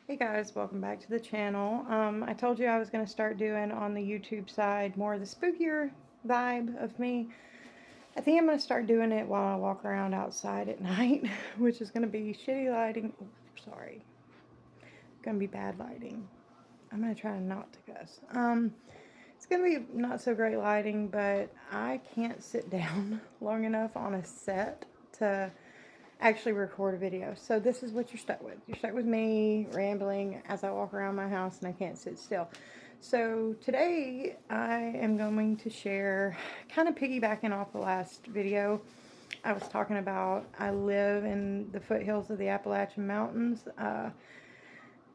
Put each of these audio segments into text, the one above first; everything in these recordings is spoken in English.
Hey guys, welcome back to the channel. I told you I was going to start doing on the YouTube side more of the spookier vibe of me. I think I'm going to start doing it while I walk around outside at night, which is going to be shitty lighting. Oh, sorry. Going to be bad lighting. I'm going to try not to cuss. It's going to be not so great lighting, but I can't sit down long enough on a set to actually record a video. So this is what you're stuck with. You're stuck with me rambling as I walk around my house and I can't sit still. So today I am going to share, kind of piggybacking off the last video, I was talking about I live in the foothills of the Appalachian Mountains. I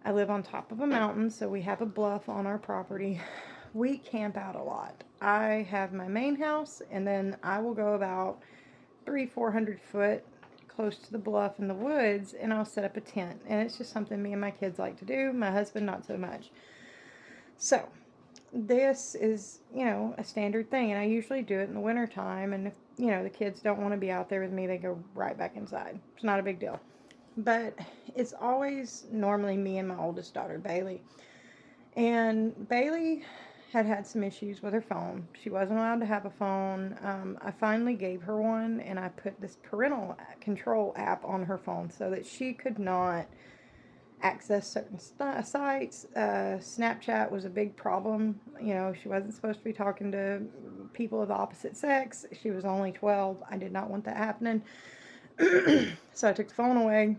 live on top of a mountain, so we have a bluff on our property. We camp out a lot. I have my main house, and then I will go about 400 foot close to the bluff in the woods, and I'll set up a tent. And it's just something me and my kids like to do. My husband, not so much. So this is, a standard thing, and I usually do it in the wintertime. And if, the kids don't want to be out there with me, they go right back inside. It's not a big deal. But it's always normally me and my oldest daughter, Bailey. And Bailey had some issues with her phone. She wasn't allowed to have a phone. I finally gave her one, and I put this parental control app on her phone so that she could not access certain sites. Snapchat was a big problem. She wasn't supposed to be talking to people of the opposite sex. She was only 12. I did not want that happening. So I took the phone away,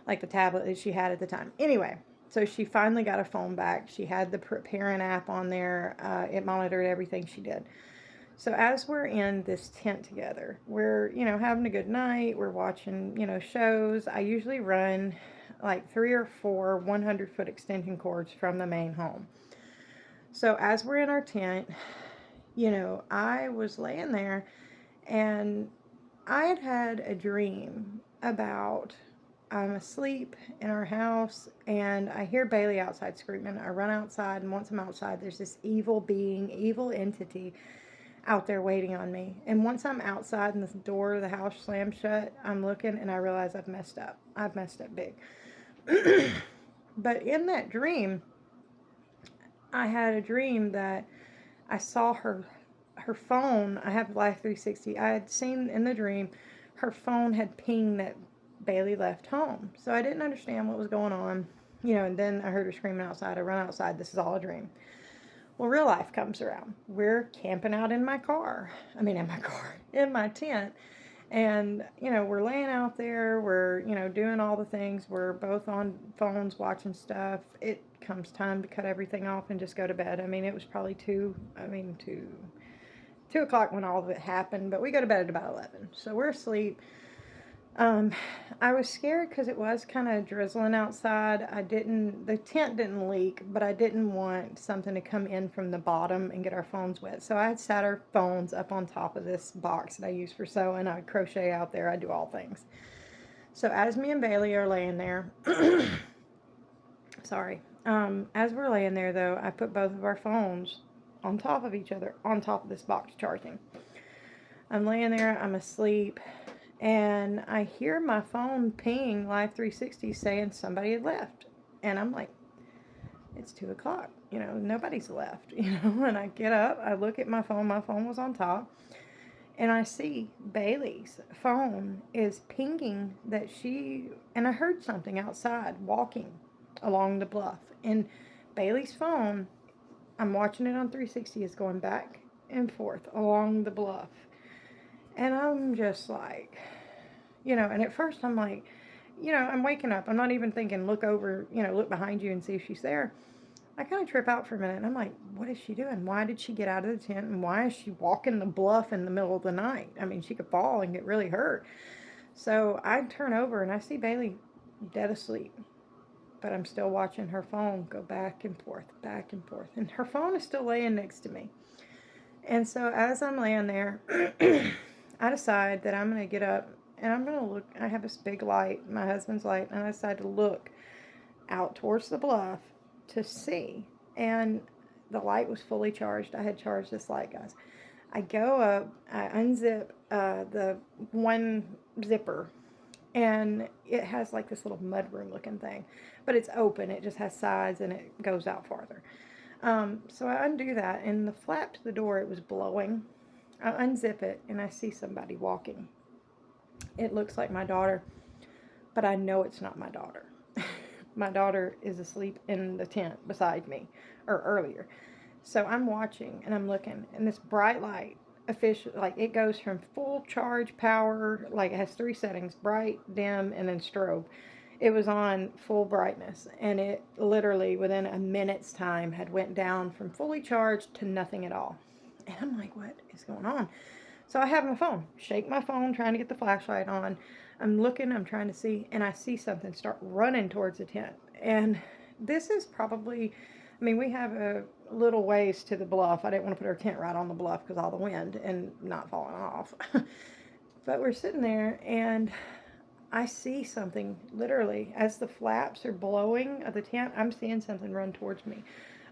like the tablet that she had at the time. Anyway, so she finally got a phone back. She had the parent app on there. It monitored everything she did. So as we're in this tent together, we're, having a good night. We're watching, shows. I usually run like 3 or 4 100-foot extension cords from the main home. So as we're in our tent, I was laying there and I had a dream about I'm asleep in our house and I hear Bailey outside screaming. I run outside, and once I'm outside, there's this evil being, evil entity out there waiting on me. And once I'm outside and the door of the house slams shut, I'm looking and I realize I've messed up. I've messed up big. But in that dream, I had a dream that I saw her phone. I have Life 360. I had seen in the dream her phone had pinged that Bailey left home. So I didn't understand what was going on. And then I heard her screaming outside. I run outside. This is all a dream. Well, real life comes around. We're camping out in my car. In my tent. And, we're laying out there. We're, doing all the things. We're both on phones watching stuff. It comes time to cut everything off and just go to bed. It was probably 2 o'clock when all of it happened, but we go to bed at about 11. So we're asleep. I was scared because it was kind of drizzling outside. The tent didn't leak, but I didn't want something to come in from the bottom and get our phones wet. So I had sat our phones up on top of this box that I use for sewing. I crochet out there. I do all things. So as me and Bailey are laying there, sorry, as we're laying there though, I put both of our phones on top of each other, on top of this box charging. I'm laying there, I'm asleep, and I hear my phone ping Live 360 saying somebody had left. And I'm like, it's 2 o'clock, nobody's left, and I get up, I look at my phone was on top, and I see Bailey's phone is pinging and I heard something outside walking along the bluff, and Bailey's phone, I'm watching it on 360, is going back and forth along the bluff. And I'm just like, and at first I'm like, I'm waking up. I'm not even thinking, look over, look behind you and see if she's there. I kind of trip out for a minute, and I'm like, what is she doing? Why did she get out of the tent, and why is she walking the bluff in the middle of the night? She could fall and get really hurt. So I turn over, and I see Bailey dead asleep. But I'm still watching her phone go back and forth, and her phone is still laying next to me. And so as I'm laying there, I decide that I'm going to get up and I'm going to look. I have this big light, my husband's light, and I decide to look out towards the bluff to see. And the light was fully charged. I had charged this light, guys. I go up, I unzip the one zipper And it has like this little mudroom looking thing, but it's open. It just has sides and it goes out farther. So I undo that, and the flap to the door, it was blowing. I unzip it, and I see somebody walking. It looks like my daughter, but I know it's not my daughter. My daughter is asleep in the tent beside me, or earlier. So I'm watching and I'm looking, and this bright light, official, like it goes from full charge power, like it has three settings: bright, dim, and then strobe. It was on full brightness, and it literally within a minute's time had went down from fully charged to nothing at all. And I'm like, what is going on? So I have my phone, shake my phone, trying to get the flashlight on. I'm looking, I'm trying to see, and I see something start running towards the tent. And this is probably, I mean, we have a little ways to the bluff. I didn't want to put our tent right on the bluff because all the wind and not falling off. But we're sitting there, and I see something literally as the flaps are blowing of the tent. I'm seeing something run towards me.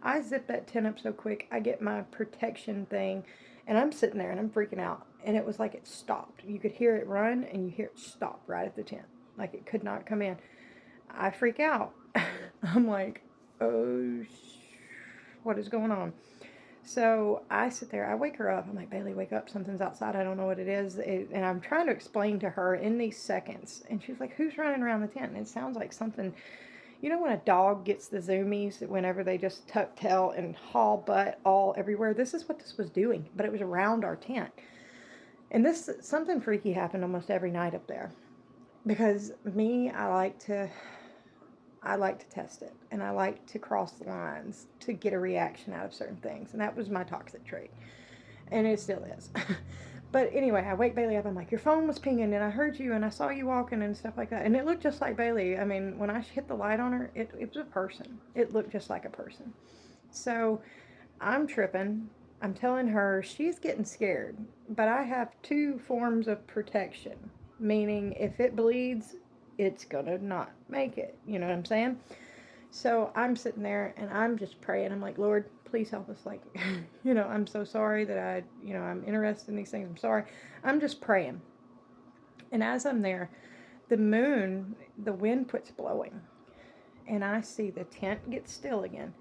I zip that tent up so quick. I get my protection thing, and I'm sitting there and I'm freaking out. And it was like it stopped. You could hear it run, and you hear it stop right at the tent, like it could not come in. I freak out. I'm like, oh, what is going on? So I sit there, I wake her up. I'm like, Bailey, wake up. Something's outside. I don't know what it is. And I'm trying to explain to her in these seconds. And she's like, who's running around the tent? And it sounds like something, you know, when a dog gets the zoomies, whenever they just tuck tail and haul butt all everywhere. This is what this was doing, but it was around our tent. And this, something freaky happened almost every night up there. Because me, I like to test it, and I like to cross the lines to get a reaction out of certain things, and that was my toxic trait, and it still is. But anyway, I wake Bailey up. I'm like, your phone was pinging, and I heard you, and I saw you walking and stuff like that, and it looked just like Bailey. I mean, when I hit the light on her, it was a person. It looked just like a person. So I'm tripping. I'm telling her she's getting scared, but I have two forms of protection, meaning if it bleeds, it's gonna not make it. You know what I'm saying? So I'm sitting there and I'm just praying. I'm like, Lord, please help us. Like, I'm so sorry that I'm interested in these things. I'm sorry. I'm just praying. And as I'm there, the wind quits blowing. And I see the tent get still again.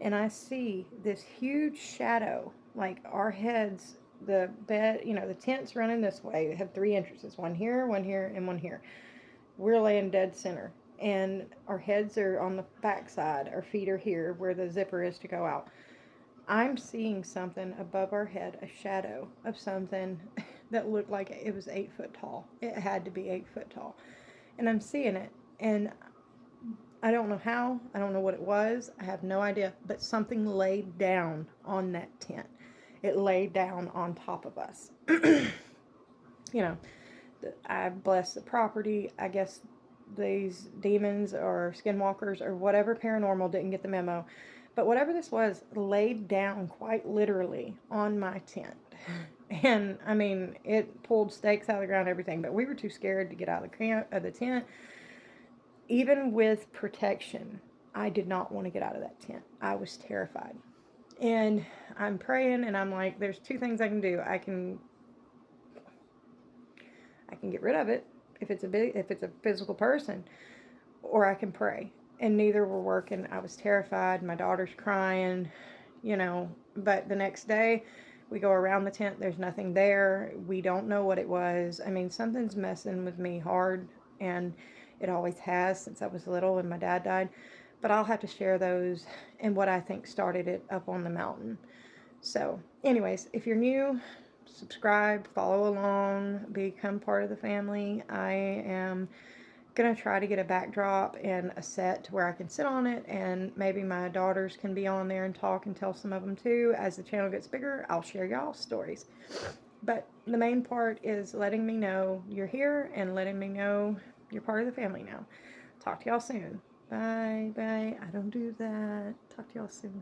And I see this huge shadow, like our heads, the bed, the tent's running this way. They have three entrances, one here, and one here. We're laying dead center. And our heads are on the back side. Our feet are here where the zipper is to go out. I'm seeing something above our head, a shadow of something that looked like it was 8 foot tall. It had to be 8 foot tall. And I'm seeing it. And I don't know how. I don't know what it was. I have no idea. But something laid down on that tent. It laid down on top of us. you know, I bless the property. I guess these demons or skinwalkers or whatever paranormal didn't get the memo. But whatever this was laid down quite literally on my tent. And I mean, it pulled stakes out of the ground, everything. But we were too scared to get out of the tent. Even with protection, I did not want to get out of that tent. I was terrified. And I'm praying and I'm like, there's two things I can do. I can get rid of it if it's a physical person, or I can pray. And neither were working. I was terrified. My daughter's crying, but the next day we go around the tent. There's nothing there. We don't know what it was. I mean, something's messing with me hard, and it always has since I was little and my dad died. But I'll have to share those and what I think started it up on the mountain. So, anyways, if you're new, subscribe, follow along, become part of the family. I am going to try to get a backdrop and a set to where I can sit on it, and maybe my daughters can be on there and talk and tell some of them too. As the channel gets bigger, I'll share y'all's stories. But the main part is letting me know you're here and letting me know you're part of the family now. Talk to y'all soon. Bye. I don't do that. Talk to y'all soon.